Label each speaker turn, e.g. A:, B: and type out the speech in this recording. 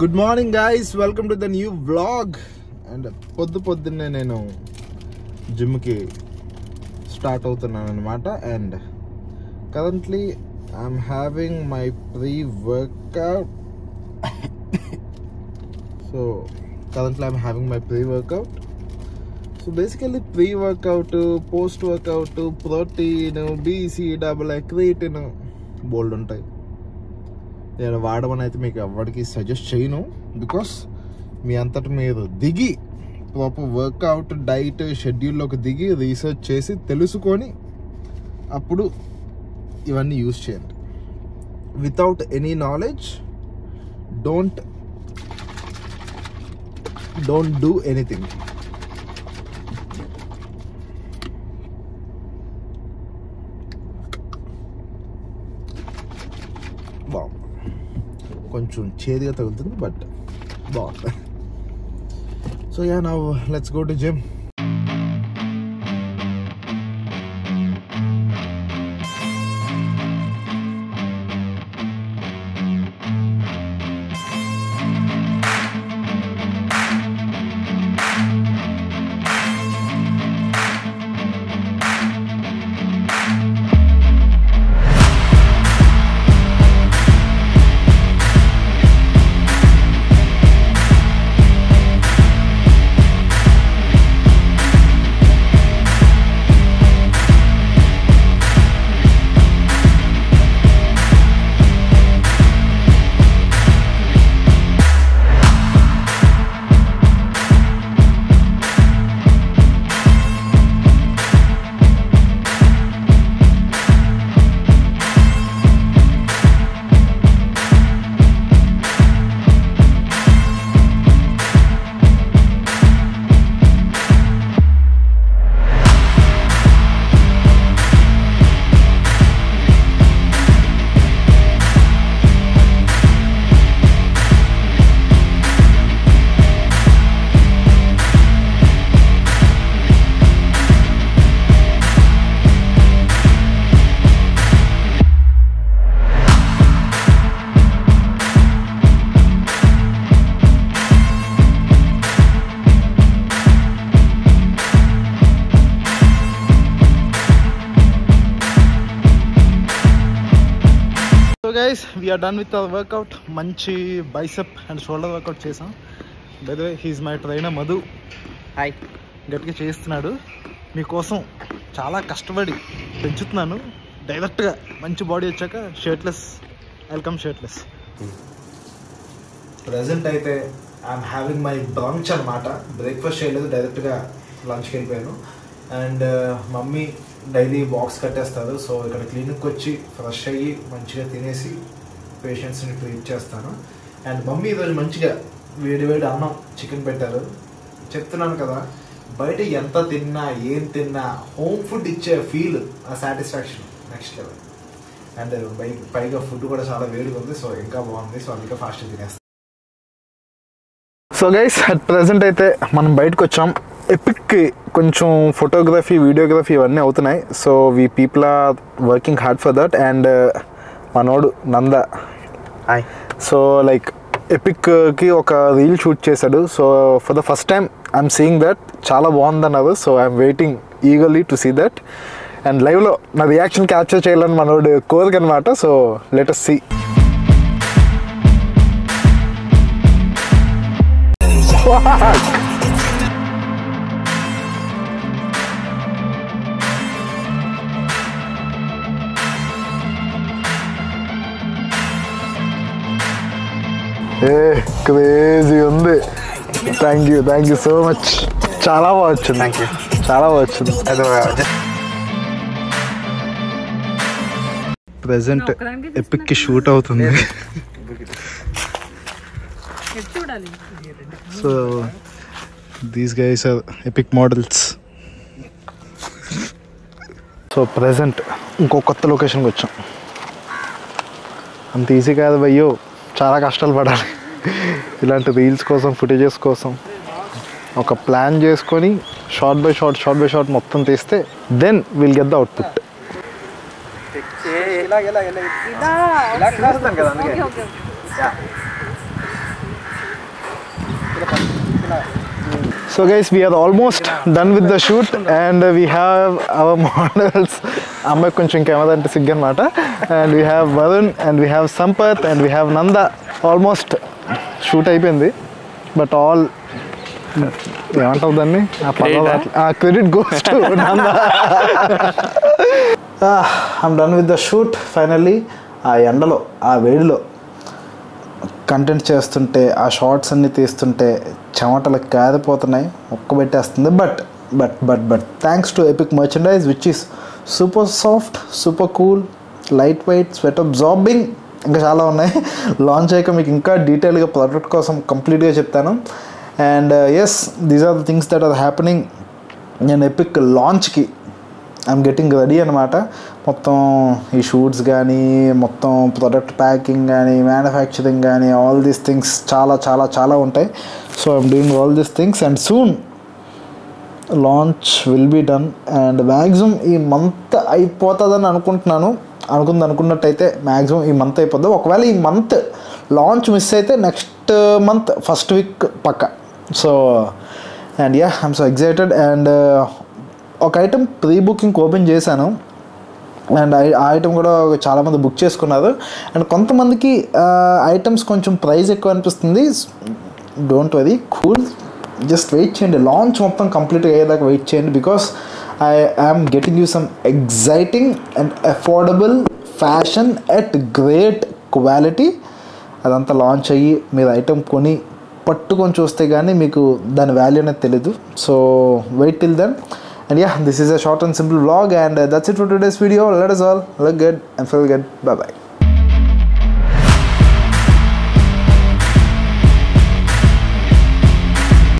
A: Good morning guys, welcome to the new vlog. And పొద్దున్నే నేను gym కి start అవుతున్నాను అన్నమాట. And currently I'm having my pre-workout. So basically pre-workout, post-workout, protein, BC, creatine bold ఉంటాయి. నేను వాడమని అయితే మీకు ఎవరికి సజెస్ట్ చేయను, బికాస్ మీ అంతటి మీరు దిగి ప్రాపర్ వర్కౌట్ డైట్ షెడ్యూల్లోకి దిగి రీసెర్చ్ చేసి తెలుసుకొని అప్పుడు ఇవన్నీ యూజ్ చేయండి. Without any knowledge don't do anything. బాగుంది, కొంచెం చేదుగా తగులుతుంది, బట్ బాగుంది. So yeah, now let's go to gym. So guys, we are done with our workout. మంచి బైసెప్ అండ్ షోల్డర్ వర్కౌట్ చేసాం. By the way, he's my trainer Madhu. Hi. గట్టిగా చేస్తున్నాడు మీకోసం, చాలా కష్టపడి పెంచుతున్నాను. డైరెక్ట్గా మంచి బాడీ వచ్చాక షర్ట్లెస్, వెల్కమ్ షర్ట్లెస్. ప్రజెంట్ అయితే ఐఎమ్ హ్యావింగ్ మై బ్రంచ్ అనమాట. బ్రేక్ఫాస్ట్ చేయలేదు, డైరెక్ట్గా లంచ్కి వెళ్ళిపోయాను. అండ్ మమ్మీ డైలీ బాక్స్ కట్టేస్తారు. సో ఇక్కడ క్లినిక్కి వచ్చి ఫ్రెష్ అయ్యి మంచిగా తినేసి పేషెంట్స్ని ట్రీట్ చేస్తాను. అండ్ మమ్మీ ఈరోజు మంచిగా వేడి అన్నం చికెన్ పెట్టారు. చెప్తున్నాను కదా, బయట ఎంత తిన్నా ఏం తిన్నా హోమ్ ఫుడ్ ఇచ్చే ఫీల్, ఆ సాటిస్ఫాక్షన్ నెక్స్ట్ లెవెల్. అండ్ పైగా ఫుడ్ కూడా చాలా వేడిగా ఉంది, సో ఇంకా బాగుంది. సో అందుకే ఫాస్ట్గా తినేస్తాను. సో గైస్, అట్ ప్రజెంట్ అయితే మనం బయటకు వచ్చాం. ఎపిక్కి కొంచెం ఫోటోగ్రఫీ, వీడియోగ్రఫీ ఇవన్నీ అవుతున్నాయి. So we people are working hard for that. And మనోడు నంద, సో లైక్ ఎపిక్కి ఒక రీల్ షూట్ చేశాడు. So for the first time I'm seeing that. చాలా బాగుందన్నారు. So I'm waiting eagerly to see that. And లైవ్లో నా రియాక్షన్ క్యాప్చర్ చేయాలని మనోడు కోరిక అనమాట. So let us see. Crazy ఉంది. Thank you so much. చాలా బాగా వచ్చింది. Thank you. చాలా బాగా వచ్చింది. ప్రెజెంట్ ఎపిక్కి షూట్ అవుతుంది. So these guys are epic models. So present ఇంకో కొత్త లొకేషన్కి వచ్చాం. అంత ఈజీ కాదు భయ్యో, చాలా కష్టాలు పడాలి ఇలాంటి రీల్స్ కోసం, ఫుటేజెస్ కోసం. ఒక ప్లాన్ చేసుకొని షార్ట్ బై షార్ట్ మొత్తం తీస్తే then will get the output.
B: So guys, we are almost done with the shoot and we have our models. Amma koncham camera ante siggan mata, and we have Varun and we have Sampath and we have Nanda. Almost shoot అయిపోయింది, but all ఏమంటావు దాన్ని, credit goes to Nanda. I'm done with the shoot finally. ఆ ఎండలో ఆ వేడిలో content చేస్తుంటే ఆ shorts అన్నీ తీస్తుంటే చెమటలకు కారిపోతున్నాయి, ఒక్కబెట్టేస్తుంది. But thanks to Epic merchandise which is super soft, super cool, light weight, sweat absorbing, ఇంకా చాలా ఉన్నాయి. లాంచ్ అయ్యాక మీకు ఇంకా డీటెయిల్గా ప్రోడక్ట్ కోసం కంప్లీట్గా చెప్తాను. And yes, these are the things that are happening. నేను ఎపిక్ లాంచ్కి ఐఎమ్ గెటింగ్ రెడీ అనమాట. మొత్తం ఈ షూట్స్ కానీ, మొత్తం ప్రొడక్ట్ ప్యాకింగ్ కానీ, మ్యానుఫ్యాక్చరింగ్ కానీ, ఆల్ దీస్ థింగ్స్ చాలా చాలా చాలా ఉంటాయి. So I'm doing all these things and soon launch will be done. And maximum ఈ మంత్ అయిపోతుందని అనుకున్నట్టయితే మ్యాక్సిమం ఈ మంత్ అయిపోద్ది. ఒకవేళ ఈ మంత్ లాంచ్ మిస్ అయితే నెక్స్ట్ మంత్ ఫస్ట్ వీక్ పక్క. So and yeah, I'm so excited. And ఒక ఐటమ్ ప్రీ బుకింగ్ ఓపెన్ చేశాను అండ్ ఆ ఐటమ్ కూడా చాలామంది బుక్ చేసుకున్నారు. అండ్ కొంతమందికి ఐటమ్స్ కొంచెం ప్రైస్ ఎక్కువ అనిపిస్తుంది. Don't worry, cool, just wait చేయండి. లాంచ్ మొత్తం కంప్లీట్గా అయ్యేదాకా వెయిట్ చేయండి. Because I am getting you some exciting and affordable fashion at great quality. అదంతా లాంచ్ అయ్యి మీరు ఐటమ్ కొని పట్టుకొని చూస్తే కానీ మీకు దాని వాల్యూ అనేది తెలీదు. So wait till then. And yeah, this is a short and simple vlog, and that's it for today's video. Let us all look good and feel good. Bye bye.